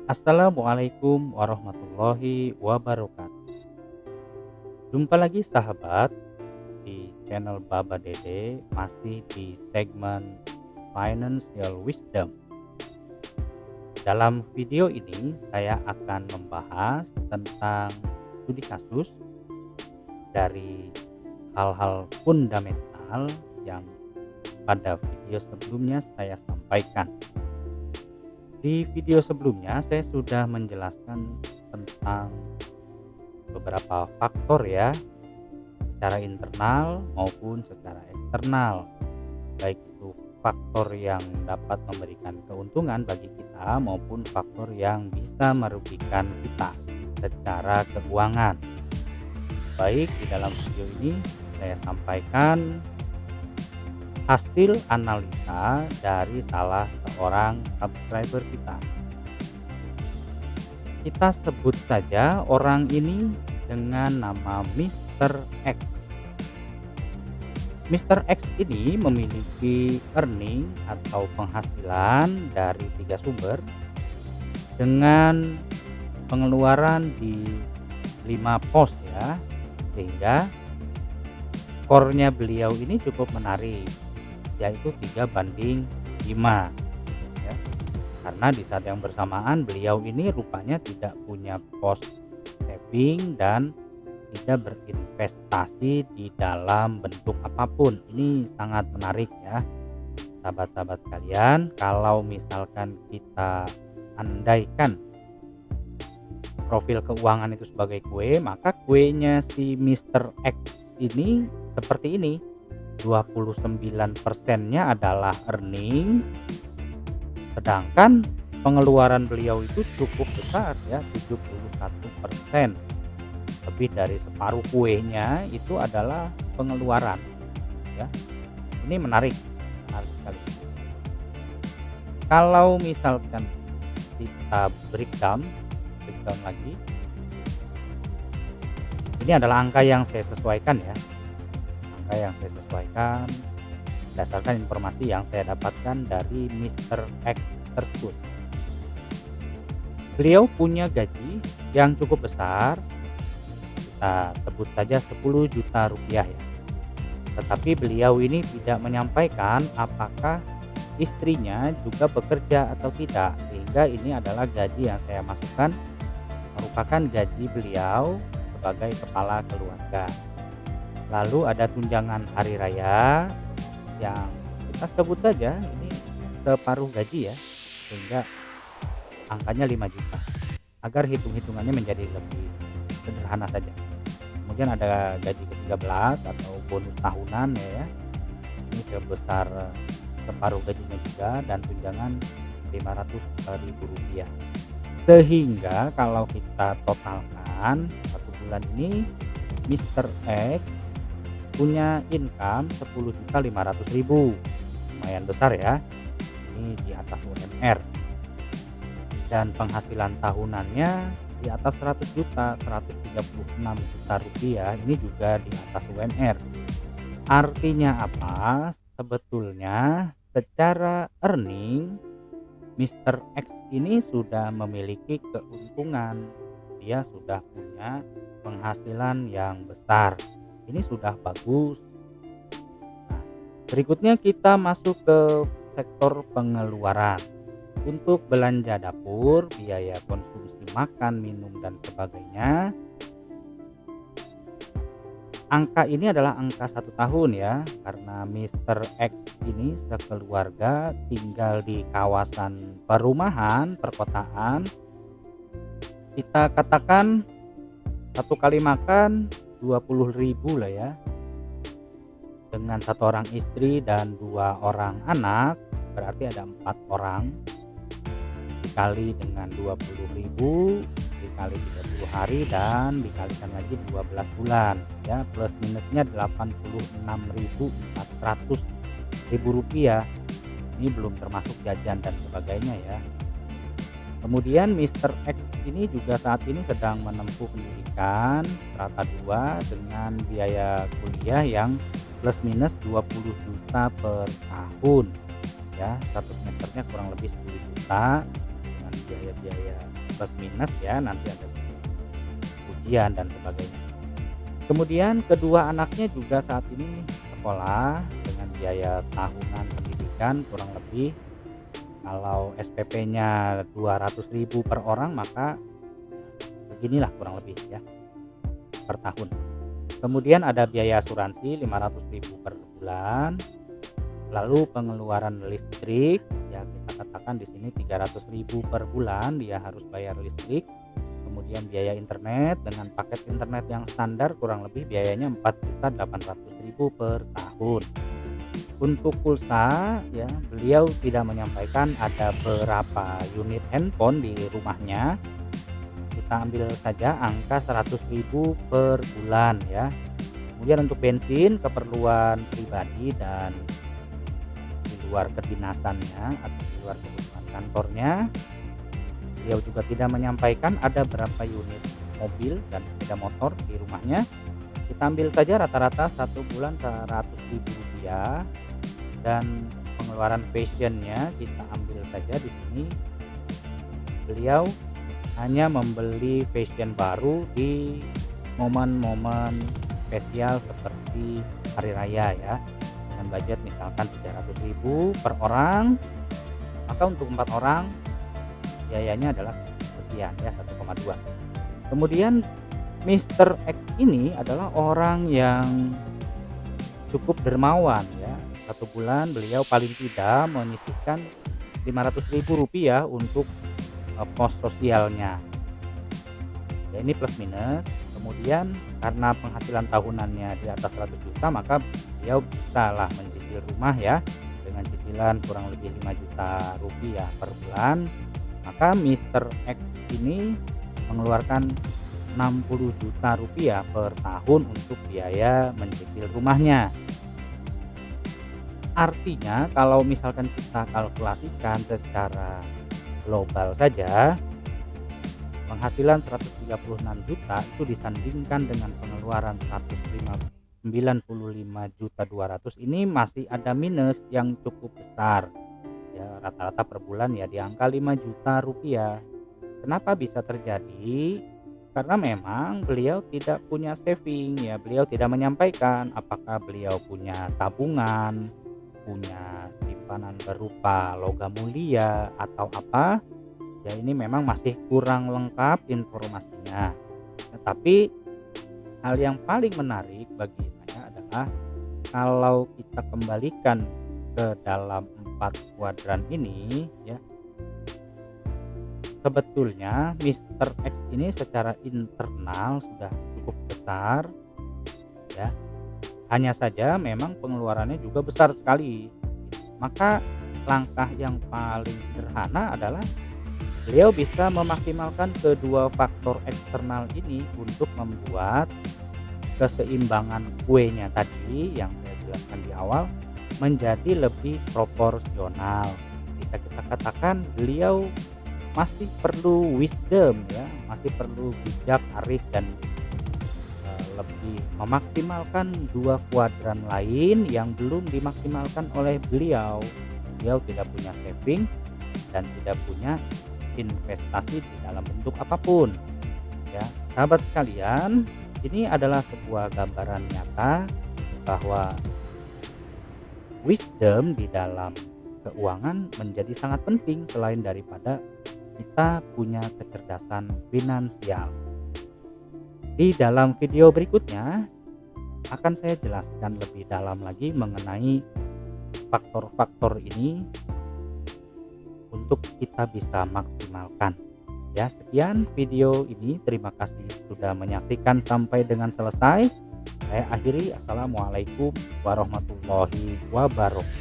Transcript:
Assalamualaikum warahmatullahi wabarakatuh. Jumpa lagi sahabat di channel Baba Dede, masih di segmen Financial Wisdom. Dalam video ini saya akan membahas tentang studi kasus dari hal-hal fundamental yang pada video sebelumnya saya sampaikan. Di video sebelumnya saya sudah menjelaskan tentang beberapa faktor ya, secara internal maupun secara eksternal, baik itu faktor yang dapat memberikan keuntungan bagi kita maupun faktor yang bisa merugikan kita secara keuangan. Baik, di dalam video ini saya sampaikan hasil analisa dari salah seorang subscriber kita. Kita sebut saja orang ini dengan nama Mr. X. Mr. X ini memiliki earning atau penghasilan dari 3 sumber dengan pengeluaran di 5 pos ya, sehingga skornya beliau ini cukup menarik, yaitu 3/5 ya. Karena di saat yang bersamaan beliau ini rupanya tidak punya pos saving dan tidak berinvestasi di dalam bentuk apapun. Ini sangat menarik ya sahabat-sahabat sekalian. Kalau misalkan kita andaikan profil keuangan itu sebagai kue, maka kuenya si Mr. X ini seperti ini. 29%-nya adalah earning, sedangkan pengeluaran beliau itu cukup besar ya, 71%. Lebih dari separuh kuenya itu adalah pengeluaran ya. Ini menarik sekali. Kalau misalkan kita breakdown lagi, ini adalah angka yang saya sesuaikan ya, berdasarkan informasi yang saya dapatkan dari Mr. X tersebut. Beliau punya gaji yang cukup besar, kita sebut saja 10 juta rupiah ya. Tetapi beliau ini tidak menyampaikan apakah istrinya juga bekerja atau tidak, sehingga ini adalah gaji yang saya masukkan merupakan gaji beliau sebagai kepala keluarga. Lalu ada tunjangan hari raya yang kita sebut saja ini separuh gaji ya, sehingga angkanya 5 juta agar hitung-hitungannya menjadi lebih sederhana saja. Kemudian ada gaji ke-13 atau bonus tahunan ya, ini sebesar separuh gajinya juga, dan tunjangan Rp500.000. Sehingga kalau kita totalkan satu bulan ini Mr. X punya income 10.500.000, lumayan besar ya, ini di atas UMR, dan penghasilan tahunannya di atas 100 juta, 136 juta rupiah, ini juga di atas UMR. Artinya apa? Sebetulnya secara earning Mr. X ini sudah memiliki keuntungan, dia sudah punya penghasilan yang besar. Ini sudah bagus. Nah, berikutnya kita masuk ke sektor pengeluaran. Untuk belanja dapur, biaya konsumsi makan, minum, dan sebagainya. Angka ini adalah angka 1 tahun ya, karena Mr. X ini sekeluarga tinggal di kawasan perumahan, perkotaan. Kita katakan satu kali makan 20.000 lah ya, dengan 1 orang istri dan 2 orang anak, berarti ada 4 orang, dikali dengan 20.000 dikali 30 hari dan dikalikan lagi 12 bulan ya, plus minusnya 86.400 rupiah. Ini belum termasuk jajan dan sebagainya ya. Kemudian Mr. X ini juga saat ini sedang menempuh pendidikan strata 2 dengan biaya kuliah yang plus minus 20 juta per tahun ya, satu semesternya kurang lebih 10 juta dengan biaya-biaya plus minus ya, nanti ada ujian dan sebagainya. Kemudian kedua anaknya juga saat ini sekolah dengan biaya tahunan pendidikan kurang lebih, kalau SPP-nya 200.000 per orang, maka beginilah kurang lebih ya per tahun. Kemudian ada biaya asuransi 500.000 per bulan. Lalu pengeluaran listrik ya, kita katakan di sini 300.000 per bulan dia harus bayar listrik. Kemudian biaya internet dengan paket internet yang standar kurang lebih biayanya 4.800.000 per tahun. Untuk pulsa ya, beliau tidak menyampaikan ada berapa unit handphone di rumahnya. Kita ambil saja angka 100.000 per bulan ya. Kemudian untuk bensin keperluan pribadi dan di luar kedinasannya atau di luar kebutuhan kantornya, beliau juga tidak menyampaikan ada berapa unit mobil dan sepeda motor di rumahnya. Kita ambil saja rata-rata satu bulan 100.000 rupiah, dan pengeluaran fashionnya kita ambil saja di sini. Beliau hanya membeli fashion baru di momen-momen spesial seperti hari raya ya, dengan budget misalkan 300.000 per orang, maka untuk 4 orang biayanya adalah sekian ya, 1,2. Kemudian Mr. X ini adalah orang yang cukup dermawan ya. Satu bulan beliau paling tidak menyisihkan 500.000 rupiah untuk pos sosialnya ya, ini plus minus. Kemudian karena penghasilan tahunannya di atas 100 juta, maka beliau bisa lah mencicil rumah ya dengan cicilan kurang lebih 5 juta rupiah per bulan. Maka Mr. X ini mengeluarkan 60 juta rupiah per tahun untuk biaya mencicil rumahnya. Artinya kalau misalkan kita kalkulasikan secara global saja, penghasilan 136 juta itu disandingkan dengan pengeluaran 195.200.000 ini masih ada minus yang cukup besar ya, rata-rata per bulan ya di angka 5 juta rupiah. Kenapa bisa terjadi? Karena memang beliau tidak punya saving ya, beliau tidak menyampaikan apakah beliau punya tabungan, punya simpanan berupa logam mulia atau apa ya. Ini memang masih kurang lengkap informasinya. Tetapi hal yang paling menarik bagi saya adalah kalau kita kembalikan ke dalam 4 kuadran ini ya, sebetulnya Mr. X ini secara internal sudah cukup besar ya. Hanya saja memang pengeluarannya juga besar sekali. Maka langkah yang paling sederhana adalah beliau bisa memaksimalkan kedua faktor eksternal ini untuk membuat keseimbangan kuenya tadi yang saya jelaskan di awal menjadi lebih proporsional. Bisa kita katakan beliau masih perlu wisdom ya, masih perlu bijak, arif, dan lebih memaksimalkan dua kuadran lain yang belum dimaksimalkan oleh beliau. Beliau tidak punya saving dan tidak punya investasi di dalam bentuk apapun ya. Sahabat sekalian, ini adalah sebuah gambaran nyata bahwa wisdom di dalam keuangan menjadi sangat penting selain daripada kita punya kecerdasan finansial. Di dalam video berikutnya akan saya jelaskan lebih dalam lagi mengenai faktor-faktor ini untuk kita bisa maksimalkan. Ya, sekian video ini. Terima kasih sudah menyaksikan sampai dengan selesai. Saya akhiri. Assalamualaikum warahmatullahi wabarakatuh.